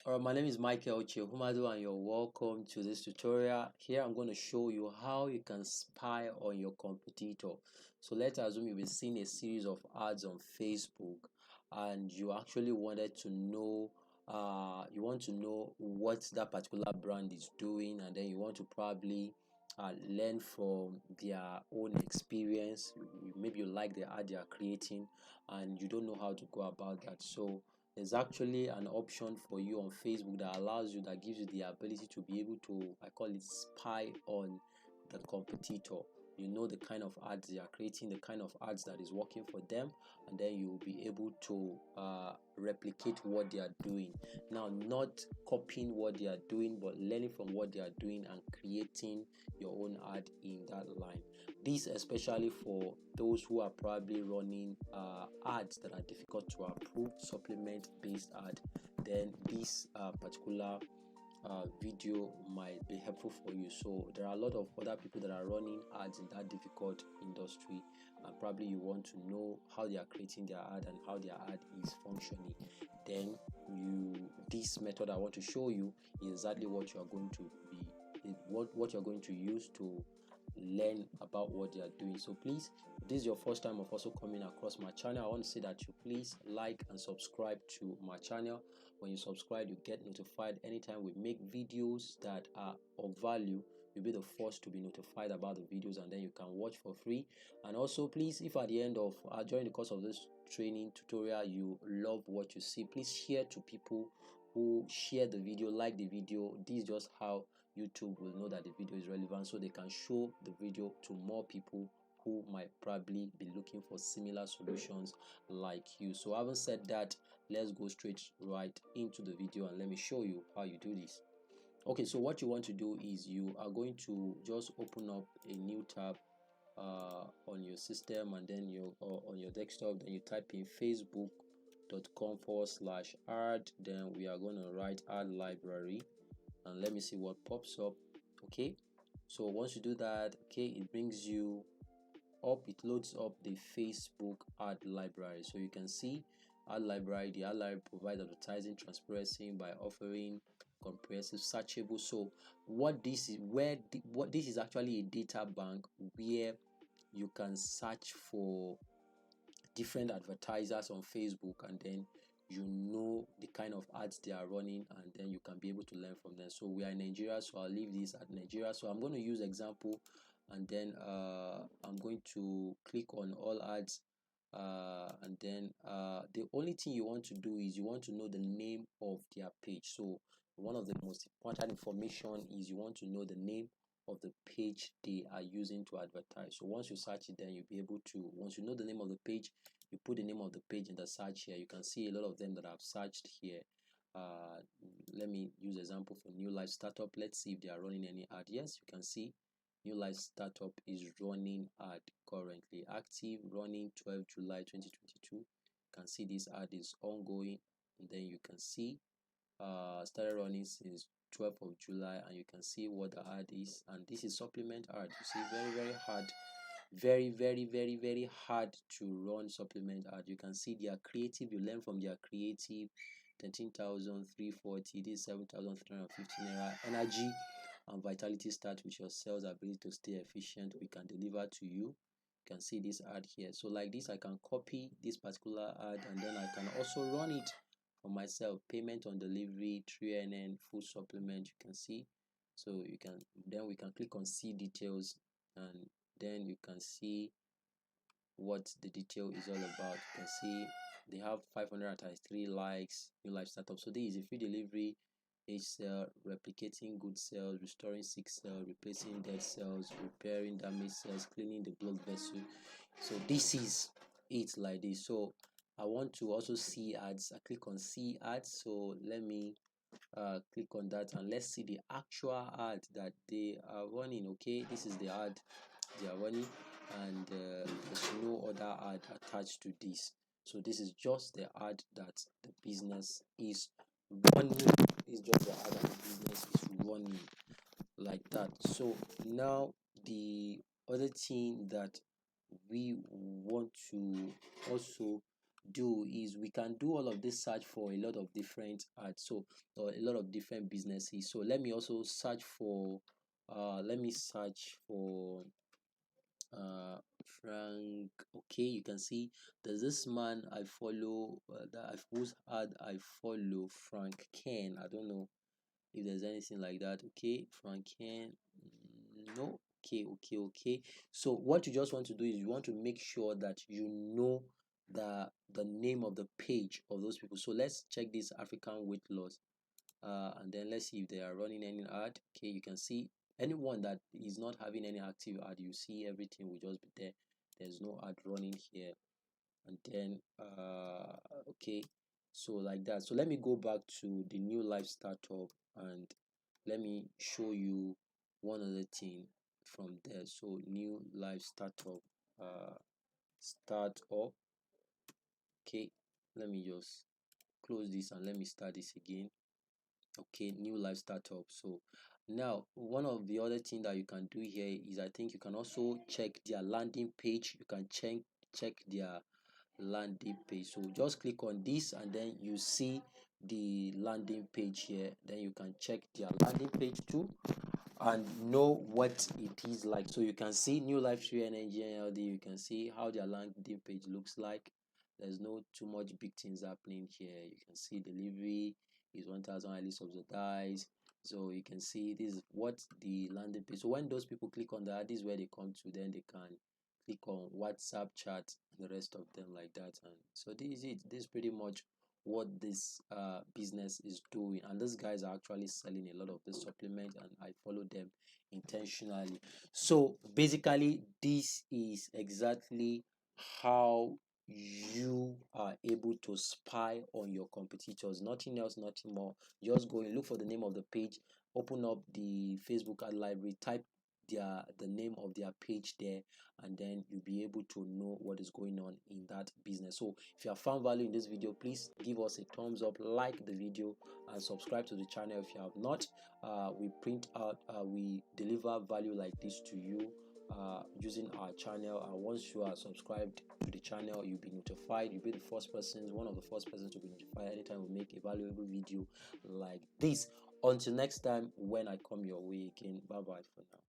My name is Michael Chehumadu and you're welcome to this tutorial. Here I'm going to show you how you can spy on your competitor. So let's assume you've been seeing a series of ads on Facebook and you actually wanted to know you want to know what that particular brand is doing, and then you want to probably learn from their own experience. Maybe you like the ad they are creating and you don't know how to go about that. So there's actually an option for you on Facebook that allows you, that gives you the ability to be able to, I call it, spy on the competitor. You know the kind of ads they are creating, the kind of ads that is working for them, and then you will be able to replicate what they are doing. Now, not copying what they are doing, but learning from what they are doing and creating your own ad in that line. This especially for those who are probably running ads that are difficult to approve, supplement based ad. Then this particular video might be helpful for you. So there are a lot of other people that are running ads in that difficult industry, and probably you want to know how they are creating their ad and how their ad is functioning. Then this method I want to show you is exactly what you are going to be what you're going to use to learn about what they are doing. So please, if this is your first time of also coming across my channel, I want to say that you please like and subscribe to my channel. When you subscribe, you get notified anytime we make videos that are of value. You'll be the first to be notified about the videos, and then you can watch for free. And also, please, if at the end of during the course of this training tutorial you love what you see, please share to people who share the video, like the video. This is just how YouTube will know that the video is relevant, so they can show the video to more people who might probably be looking for similar solutions like you. So having said that, let's go straight right into the video and let me show you how you do this. Okay, so what you want to do is you are going to just open up a new tab on your system, and then on your desktop, then you type in facebook.com/ad, then we are going to write ad library, and let me see what pops up. Okay, so once you do that, okay, it brings you up, it loads up the Facebook ad library. So you can see ad library. The ad library provides advertising transparency by offering comprehensive searchable. So what this is, what this is actually a data bank where you can search for different advertisers on Facebook, and then you know the kind of ads they are running, and then you can be able to learn from them. So we are in Nigeria, so I'll leave this at Nigeria. So I'm going to use example, and then I'm going to click on all ads, and then the only thing you want to do is you want to know the name of their page. So one of the most important information is you want to know the name of the page they are using to advertise. So once you search it, then you'll be able to, once you know the name of the page, you put the name of the page in the search here. You can see a lot of them that I've searched here. Let me use example for new life startup. Let's see if they are running any ad. Yes, you can see new life startup is running ad currently, active, running 12 July 2022. You can see this ad is ongoing, and then you can see started running since 12th of July, and you can see what the ad is. And this is supplement ad. You see, very hard, very hard to run supplement ad. You can see their creative, you learn from their creative. 13,340, this is 7,350 naira. Energy and vitality start with your sales ability to stay efficient, we can deliver to you. You can see this ad here. So like this, I can copy this particular ad, and then I can also run it for myself. Payment on delivery, 3NN, full supplement, you can see. So you can, then we can click on see details, and then you can see what the detail is all about. You can see they have 533 likes. New life startup. So this is a free delivery, age sale, replicating good sales, restoring sick cells, replacing dead cells, repairing damaged cells, cleaning the blood vessel. So this is it like this. So I want to also see ads. I click on see ads. So let me click on that, and let's see the actual ad that they are running. Okay, this is the ad they are running, and there's no other ad attached to this. So this is just the ad that the business is running. It's just the ad that the business is running like that. So now the other thing that we want to also do is we can do all of this search for a lot of different ads, so or a lot of different businesses. So let me also search for let me search for Frank. Okay, you can see there's this man I follow, that I've whose ad I follow, Frank Ken. I don't know if there's anything like that. Okay, Frank Ken. No. Okay, okay. So what you just want to do is you want to make sure that you know the name of the page of those people. So let's check this African weight loss, and then let's see if they are running any ad. Okay, you can see anyone that is not having any active ad, you see everything will just be there. There's no ad running here. And then okay, so like that. So let me go back to the new life startup, and let me show you one other thing from there. So new life startup, start up. Okay, let me just close this and let me start this again. Okay, new life startup. So now one of the other thing that you can do here is, I think you can also check their landing page. You can check their landing page. So just click on this and then you see the landing page here. Then you can check their landing page too and know what it is like. So you can see new life tree energy NLD. You can see how their landing page looks like. There's no too much big things happening here. You can see delivery is 1000 highly subsidized. So you can see this is what the landing page. So when those people click on that, this is where they come to. Then they can click on WhatsApp chat and the rest of them like that. And so this is it. This is pretty much what this business is doing, and these guys are actually selling a lot of this supplement, and I follow them intentionally. So basically this is exactly how you are able to spy on your competitors. Nothing else, nothing more. Just go and look for the name of the page, open up the Facebook ad library, type the name of their page there, and then you'll be able to know what is going on in that business. So if you have found value in this video, please give us a thumbs up, like the video, and subscribe to the channel if you have not. We deliver value like this to you using our channel, and once you are subscribed to the channel, you'll be notified. You'll be the first person, one of the first persons to be notified anytime we make a valuable video like this. Until next time, when I come your way again, bye bye for now.